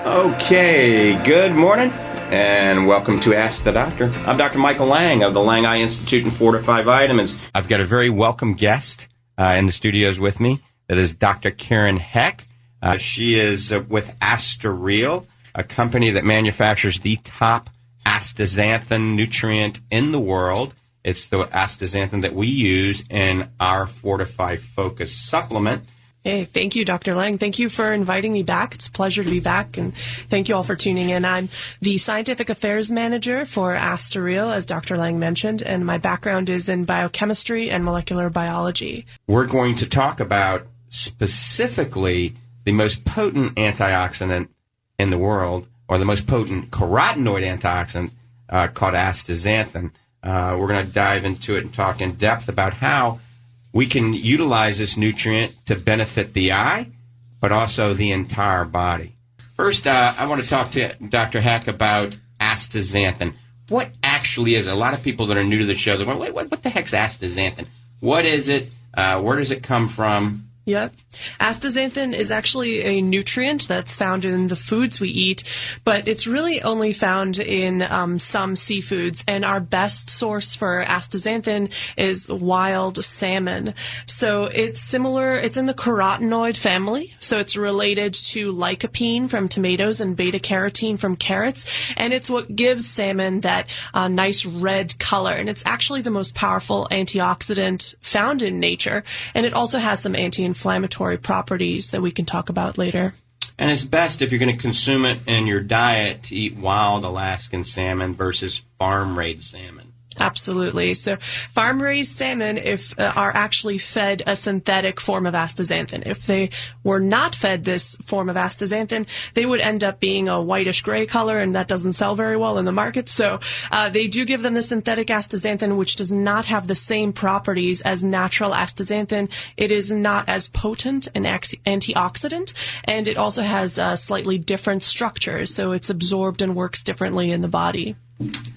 Okay, good morning, and welcome to Ask the Doctor. I'm Dr. Michael Lange of the Lange Eye Institute and Fortify Vitamins. I've got a very welcome guest in the studios with me. That is Dr. Karen Hecht. She is with AstaReal, a company that manufactures the top astaxanthin nutrient in the world. It's the astaxanthin that we use in our Fortify Focus supplement. Hey, thank you, Dr. Lange. Thank you for inviting me back. It's a pleasure to be back, and thank you all for tuning in. I'm the Scientific Affairs Manager for AstaReal, as Dr. Lange mentioned, and my background is in biochemistry and molecular biology. We're going to talk about specifically the most potent antioxidant in the world, or the most potent carotenoid antioxidant called astaxanthin. We're going to dive into it and talk in depth about how we can utilize this nutrient to benefit the eye, but also the entire body. First, I want to talk to Dr. Hecht about astaxanthin. What actually is it? A lot of people that are new to the show, they're going, wait, what the heck's astaxanthin? What is it? Where does it come from? Yep. Astaxanthin is actually a nutrient that's found in the foods we eat, but it's really only found in some seafoods. And our best source for astaxanthin is wild salmon. So it's similar, it's in the carotenoid family. So it's related to lycopene from tomatoes and beta-carotene from carrots. And it's what gives salmon that nice red color. And it's actually the most powerful antioxidant found in nature. And it also has some anti-inflammatory properties that we can talk about later. And it's best, if you're going to consume it in your diet, to eat wild Alaskan salmon versus farm-raised salmon. Absolutely. So farm-raised salmon are actually fed a synthetic form of astaxanthin. If they were not fed this form of astaxanthin, they would end up being a whitish-gray color, and that doesn't sell very well in the market. So they do give them the synthetic astaxanthin, which does not have the same properties as natural astaxanthin. It is not as potent an antioxidant, and it also has slightly different structures, so it's absorbed and works differently in the body.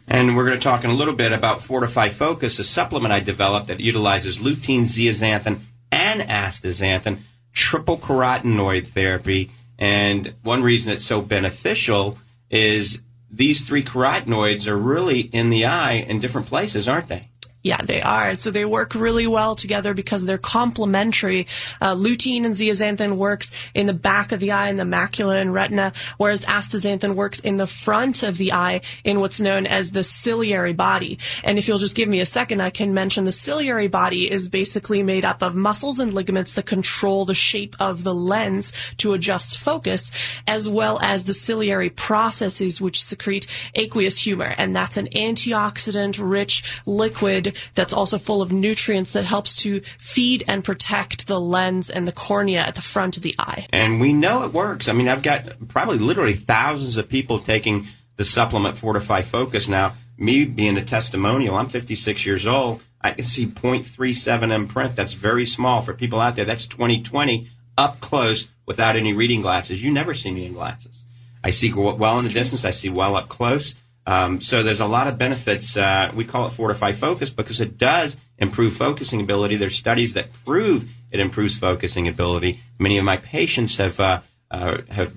And we're going to talk in a little bit about Fortify Focus, a supplement I developed that utilizes lutein, zeaxanthin, and astaxanthin, triple carotenoid therapy. And one reason it's so beneficial is these three carotenoids are really in the eye in different places, aren't they? Yeah, they are. So they work really well together because they're complementary. Lutein and zeaxanthin works in the back of the eye in the macula and retina, whereas astaxanthin works in the front of the eye in what's known as the ciliary body. And if you'll just give me a second, I can mention the ciliary body is basically made up of muscles and ligaments that control the shape of the lens to adjust focus, as well as the ciliary processes which secrete aqueous humor. And that's an antioxidant-rich liquid that's also full of nutrients that helps to feed and protect the lens and the cornea at the front of the eye. And we know it works. I mean, I've got probably literally thousands of people taking the supplement Fortify Focus now. Me being a testimonial, I'm 56 years old. I can see 0.37 in print. That's very small. For people out there, that's 20/20 up close without any reading glasses. You never see me in glasses. I see well in the distance. I see well up close. So there's a lot of benefits. We call it Fortify Focus because it does improve focusing ability. There's studies that prove it improves focusing ability. Many of my patients have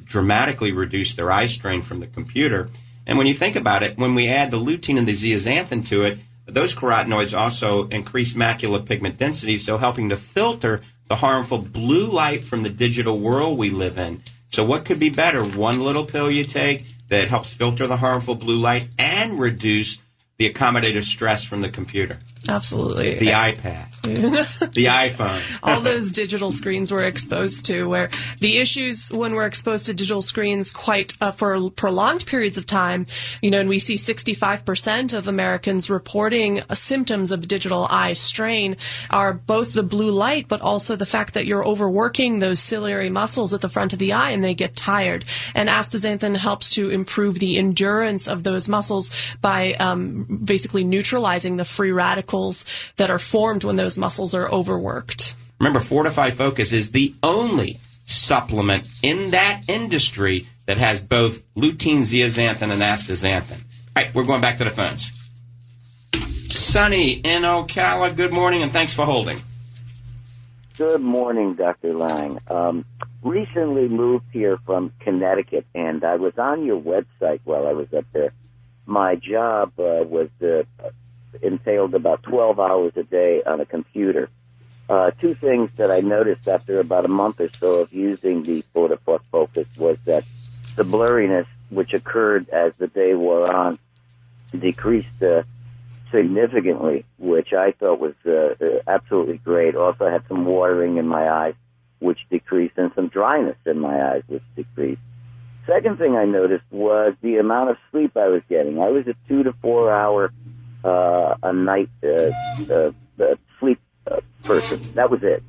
dramatically reduced their eye strain from the computer. And when you think about it, when we add the lutein and the zeaxanthin to it, those carotenoids also increase macular pigment density, so helping to filter the harmful blue light from the digital world we live in. So what could be better? One little pill you take that helps filter the harmful blue light and reduce the accommodative stress from the computer. Absolutely. The iPad. The iPhone. All those digital screens we're exposed to, where the issues when we're exposed to digital screens quite for prolonged periods of time, and we see 65% of Americans reporting symptoms of digital eye strain are both the blue light, but also the fact that you're overworking those ciliary muscles at the front of the eye and they get tired. And astaxanthin helps to improve the endurance of those muscles by basically neutralizing the free radicals that are formed when those muscles are overworked. Remember, Fortify Focus is the only supplement in that industry that has both lutein, zeaxanthin, and astaxanthin. All right, we're going back to the phones. Sunny in Ocala, good morning, and thanks for holding. Good morning, Dr. Lange. Recently moved here from Connecticut, and I was on your website while I was up there. My job was entailed about 12 hours a day on a computer. Two things that I noticed after about a month or so of using the Fortify Focus was that the blurriness, which occurred as the day wore on, decreased significantly, which I thought was absolutely great. Also, I had some watering in my eyes, which decreased, and some dryness in my eyes, which decreased. Second thing I noticed was the amount of sleep I was getting. I was a 2 to 4 hour a night sleep person. That was it.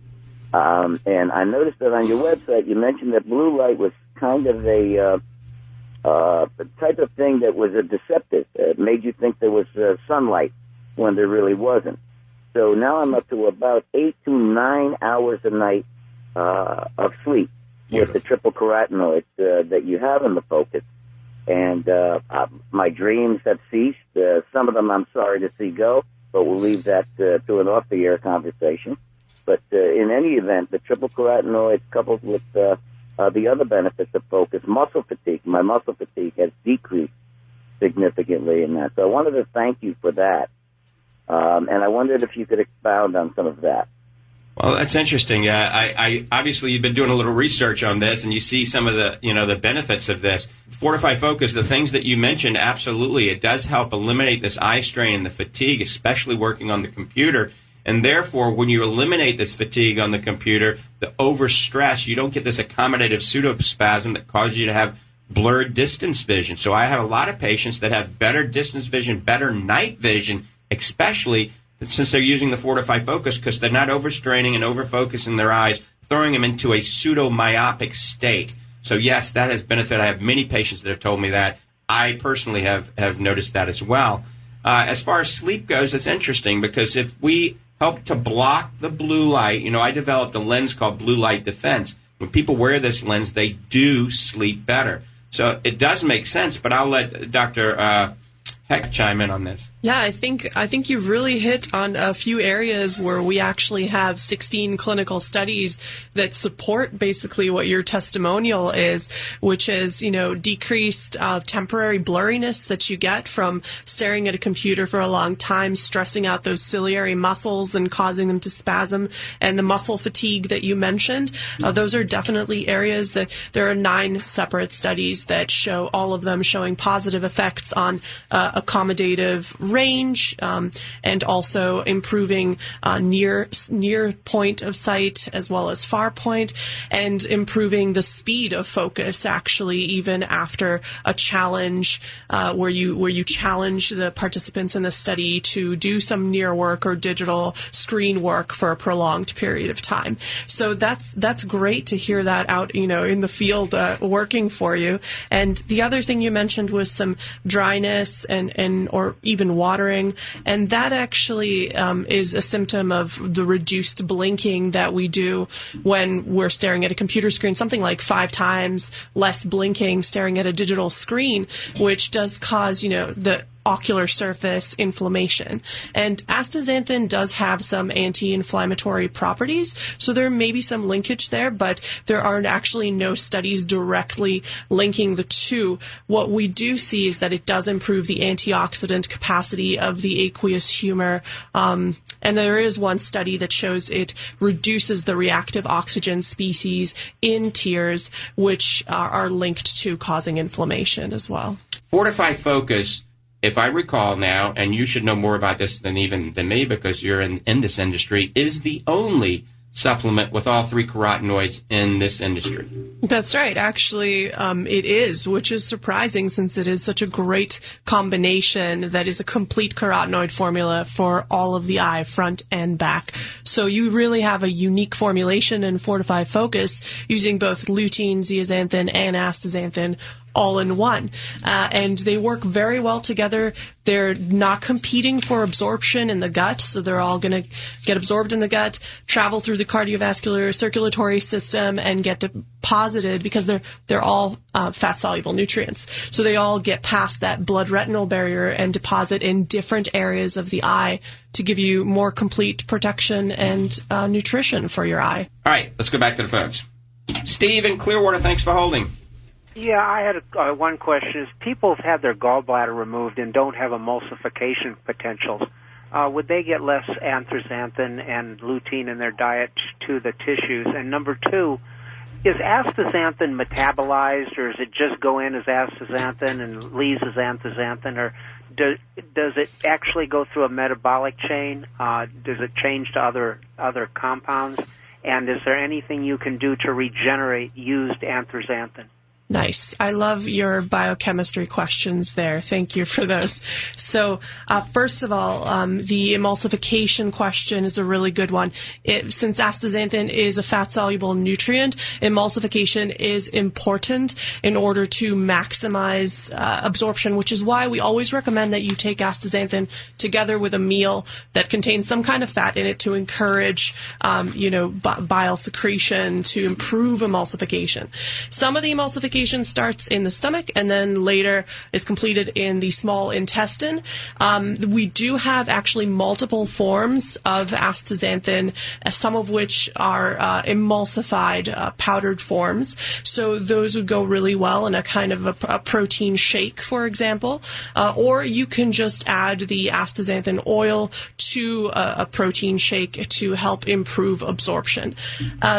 And I noticed that on your website you mentioned that blue light was kind of a type of thing that was a deceptive. It made you think there was sunlight when there really wasn't. So now I'm up to about 8 to 9 hours a night of sleep with the triple carotenoids that you have in the Focus. And my dreams have ceased. Some of them I'm sorry to see go, but we'll leave that to an off-the-air conversation. But in any event, the triple carotenoids coupled with the other benefits of Focus, muscle fatigue. My muscle fatigue has decreased significantly in that. So I wanted to thank you for that. And I wondered if you could expound on some of that. Well, that's interesting. I obviously you've been doing a little research on this, and you see some of the the benefits of this. Fortify Focus, the things that you mentioned, absolutely, it does help eliminate this eye strain and the fatigue, especially working on the computer. And therefore, when you eliminate this fatigue on the computer, the overstress, you don't get this accommodative pseudospasm that causes you to have blurred distance vision. So I have a lot of patients that have better distance vision, better night vision, especially since they're using the Fortify Focus, because they're not overstraining and overfocusing their eyes, throwing them into a pseudo-myopic state. So yes, that has benefit. I have many patients that have told me that. I personally have noticed that as well. As far as sleep goes, it's interesting because if we help to block the blue light, I developed a lens called Blue Light Defense. When people wear this lens, they do sleep better. So it does make sense, but I'll let Dr. Hecht chime in on this. Yeah, I think you've really hit on a few areas where we actually have 16 clinical studies that support basically what your testimonial is, which is, decreased temporary blurriness that you get from staring at a computer for a long time, stressing out those ciliary muscles and causing them to spasm, and the muscle fatigue that you mentioned. Those are definitely areas that there are 9 separate studies that show, all of them showing positive effects on accommodative range, and also improving near point of sight as well as far point, and improving the speed of focus actually even after a challenge where you challenge the participants in the study to do some near work or digital screen work for a prolonged period of time. So that's great to hear that out in the field working for you. And the other thing you mentioned was some dryness and or even watering, and that actually is a symptom of the reduced blinking that we do when we're staring at a computer screen, something like 5 times less blinking staring at a digital screen, which does cause, the ocular surface inflammation. And astaxanthin does have some anti-inflammatory properties, so there may be some linkage there, but there aren't actually no studies directly linking the two. What we do see is that it does improve the antioxidant capacity of the aqueous humor, and there is one study that shows it reduces the reactive oxygen species in tears, which are linked to causing inflammation as well. Fortify Focus, if I recall now, and you should know more about this than me because you're in this industry, is the only supplement with all 3 carotenoids in this industry. That's right. Actually, it is, which is surprising since it is such a great combination that is a complete carotenoid formula for all of the eye, front and back. So you really have a unique formulation in Fortify Focus using both lutein, zeaxanthin, and astaxanthin all in one. And they work very well together. They're not competing for absorption in the gut, so they're all going to get absorbed in the gut, travel through the cardiovascular circulatory system, and get deposited because they're all fat-soluble nutrients. So they all get past that blood-retinal barrier and deposit in different areas of the eye to give you more complete protection and nutrition for your eye. All right, let's go back to the phones. Steve in Clearwater, thanks for holding. Yeah, I had one question. Is people have had their gallbladder removed and don't have emulsification potentials, would they get less astaxanthin and lutein in their diet to the tissues? And number two, is astaxanthin metabolized, or does it just go in as astaxanthin and leaves as astaxanthin, or does it actually go through a metabolic chain? Does it change to other compounds? And is there anything you can do to regenerate used astaxanthin? Nice. I love your biochemistry questions there. Thank you for those. So, first of all, the emulsification question is a really good one. Since astaxanthin is a fat-soluble nutrient, emulsification is important in order to maximize absorption, which is why we always recommend that you take astaxanthin together with a meal that contains some kind of fat in it to encourage, bile secretion to improve emulsification. Some of the emulsification starts in the stomach and then later is completed in the small intestine. We do have actually multiple forms of astaxanthin, some of which are emulsified powdered forms. So those would go really well in a kind of a protein shake, for example. Or you can just add the astaxanthin oil to a protein shake to help improve absorption.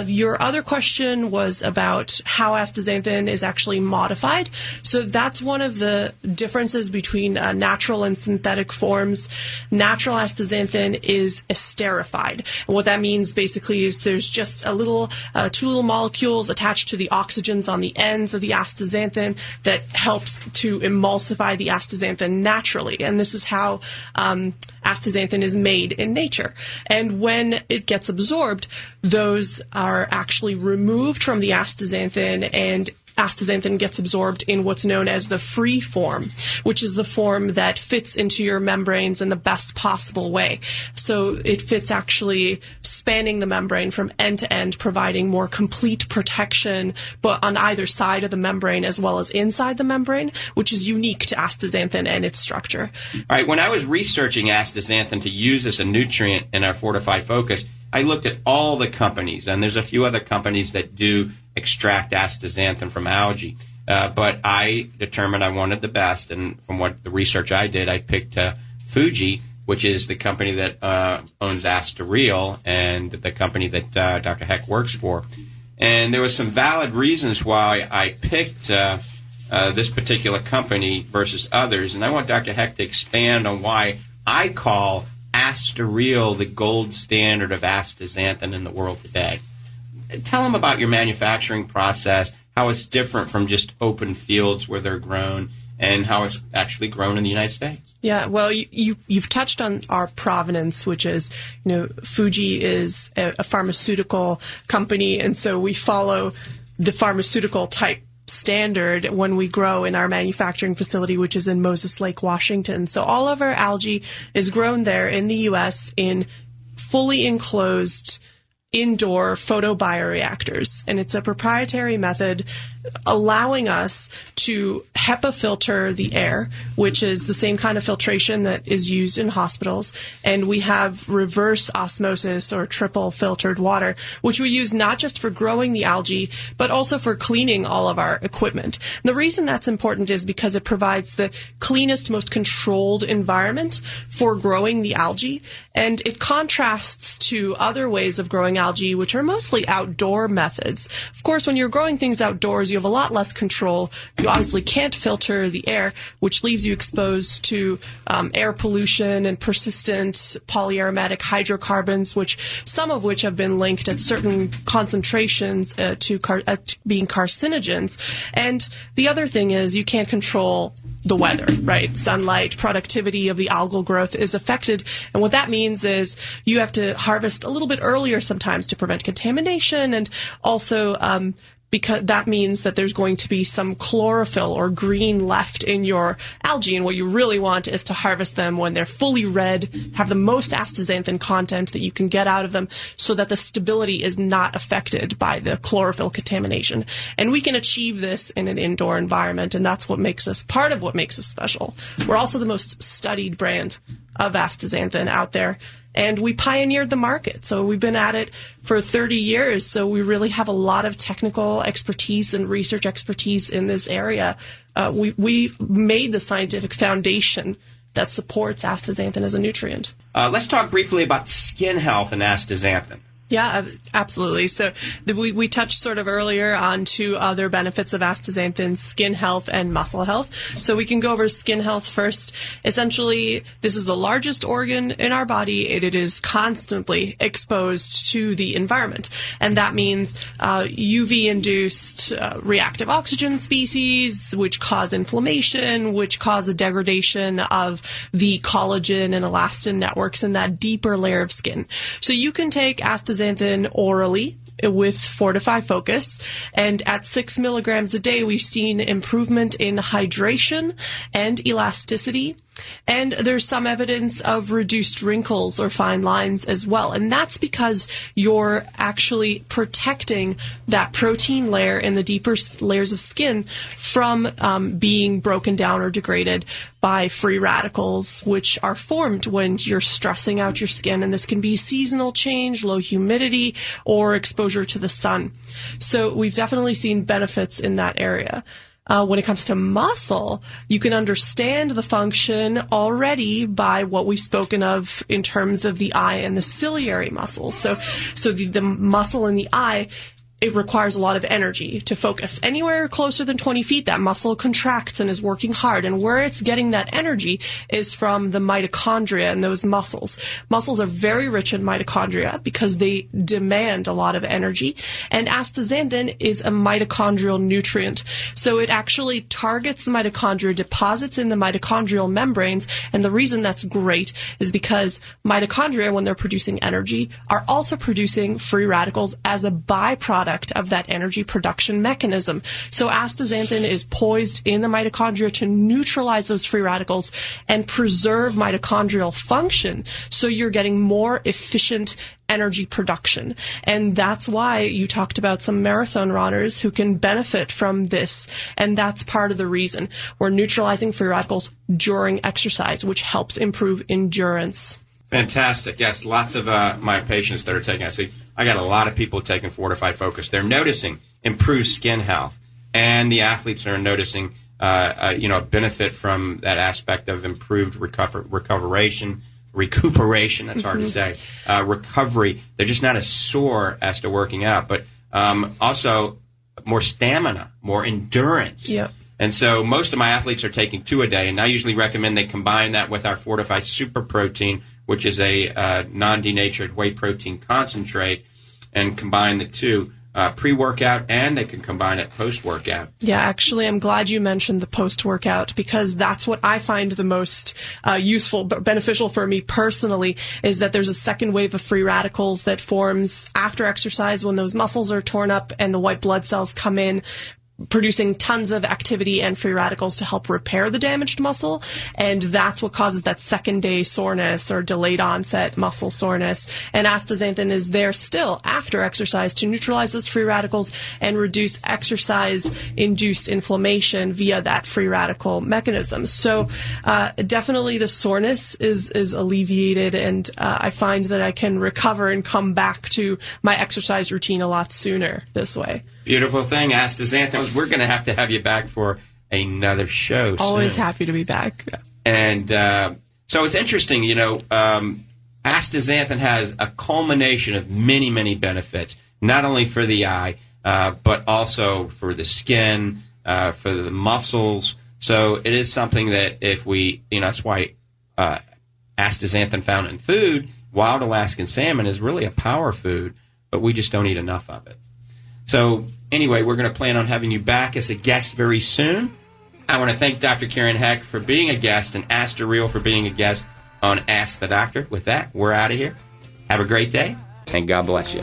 Your other question was about how astaxanthin is actually modified. So that's one of the differences between natural and synthetic forms. Natural astaxanthin is esterified. And what that means basically is there's just two little molecules attached to the oxygens on the ends of the astaxanthin that helps to emulsify the astaxanthin naturally. And this is how astaxanthin is made in nature. And when it gets absorbed, those are actually removed from the astaxanthin, and astaxanthin gets absorbed in what's known as the free form, which is the form that fits into your membranes in the best possible way. So it fits actually spanning the membrane from end to end, providing more complete protection, but on either side of the membrane as well as inside the membrane, which is unique to astaxanthin and its structure. All right, when I was researching astaxanthin to use as a nutrient in our Fortified Focus, I looked at all the companies, and there's a few other companies that do extract astaxanthin from algae. But I determined I wanted the best, and from what the research I did, I picked Fuji, which is the company that owns AstaReal and the company that Dr. Hecht works for. And there were some valid reasons why I picked this particular company versus others, and I want Dr. Hecht to expand on why I call AstaReal the gold standard of astaxanthin in the world today. Tell them about your manufacturing process, how it's different from just open fields where they're grown, and how it's actually grown in the United States. Yeah, well, you've touched on our provenance, which is, Fuji is a pharmaceutical company, and so we follow the pharmaceutical type standard when we grow in our manufacturing facility, which is in Moses Lake, Washington. So all of our algae is grown there in the U.S. in fully enclosed indoor photobioreactors. And it's a proprietary method allowing us to HEPA filter the air, which is the same kind of filtration that is used in hospitals. And we have reverse osmosis or triple filtered water, which we use not just for growing the algae, but also for cleaning all of our equipment. And the reason that's important is because it provides the cleanest, most controlled environment for growing the algae. And it contrasts to other ways of growing algae, which are mostly outdoor methods. Of course, when you're growing things outdoors, you have a lot less control. You obviously can't filter the air, which leaves you exposed to air pollution and persistent polyaromatic hydrocarbons, some of which have been linked at certain concentrations to being carcinogens. And the other thing is you can't control the weather, right? Sunlight, productivity of the algal growth is affected. And what that means is you have to harvest a little bit earlier sometimes to prevent contamination, and also because that means that there's going to be some chlorophyll or green left in your algae. And what you really want is to harvest them when they're fully red, have the most astaxanthin content that you can get out of them, so that the stability is not affected by the chlorophyll contamination. And we can achieve this in an indoor environment, and that's what makes us, part of what makes us special. We're also the most studied brand of astaxanthin out there. And we pioneered the market. So we've been at it for 30 years. So we really have a lot of technical expertise and research expertise in this area. We made the scientific foundation that supports astaxanthin as a nutrient. Let's talk briefly about skin health and astaxanthin. Yeah, absolutely. So we touched sort of earlier on two other benefits of astaxanthin, skin health and muscle health. So we can go over skin health first. Essentially, this is the largest organ in our body. It is constantly exposed to the environment. And that means UV-induced reactive oxygen species, which cause inflammation, which cause a degradation of the collagen and elastin networks in that deeper layer of skin. So you can take astaxanthin orally with Fortify Focus, and at 6 milligrams a day, we've seen improvement in hydration and elasticity. And there's some evidence of reduced wrinkles or fine lines as well. And that's because you're actually protecting that protein layer in the deeper layers of skin from being broken down or degraded by free radicals, which are formed when you're stressing out your skin. And this can be seasonal change, low humidity, or exposure to the sun. So we've definitely seen benefits in that area. When it comes to muscle, you can understand the function already by what we've spoken of in terms of the eye and the ciliary muscles. So the muscle in the eye, it requires a lot of energy to focus. Anywhere closer than 20 feet, that muscle contracts and is working hard. And where it's getting that energy is from the mitochondria in those muscles. Muscles are very rich in mitochondria because they demand a lot of energy. And astaxanthin is a mitochondrial nutrient. So it actually targets the mitochondria, deposits in the mitochondrial membranes. And the reason that's great is because mitochondria, when they're producing energy, are also producing free radicals as a byproduct of that energy production mechanism. So astaxanthin is poised in the mitochondria to neutralize those free radicals and preserve mitochondrial function. So you're getting more efficient energy production. And that's why you talked about some marathon runners who can benefit from this. And that's part of the reason we're neutralizing free radicals during exercise, which helps improve endurance. Fantastic. Yes, lots of my patients that are taking it. I got a lot of people taking Fortify Focus. They're noticing improved skin health, and the athletes are noticing, benefit from that aspect of improved recuperation. That's hard to say. Recovery. They're just not as sore as to working out, but also more stamina, more endurance. Yep. And so most of my athletes are taking 2 a day, and I usually recommend they combine that with our Fortify Super Protein, which is a non-denatured whey protein concentrate, and combine the two pre-workout, and they can combine it post-workout. Yeah, actually, I'm glad you mentioned the post-workout, because that's what I find the most useful, beneficial for me personally, is that there's a second wave of free radicals that forms after exercise when those muscles are torn up and the white blood cells come in, producing tons of activity and free radicals to help repair the damaged muscle. And that's what causes that second day soreness or delayed onset muscle soreness. And astaxanthin is there still after exercise to neutralize those free radicals and reduce exercise-induced inflammation via that free radical mechanism. So definitely the soreness is alleviated, and I find that I can recover and come back to my exercise routine a lot sooner this way. Beautiful thing, astaxanthin. We're going to have you back for another show Always soon. happy to be back. And so it's interesting, astaxanthin has a culmination of many, many benefits, not only for the eye, but also for the skin, for the muscles. So it is something that if we, that's why astaxanthin found in food, wild Alaskan salmon is really a power food, but we just don't eat enough of it. So anyway, we're going to plan on having you back as a guest very soon. I want to thank Dr. Karen Hecht for being a guest and AstaReal for being a guest on Ask the Doctor. With that, we're out of here. Have a great day, and God bless you.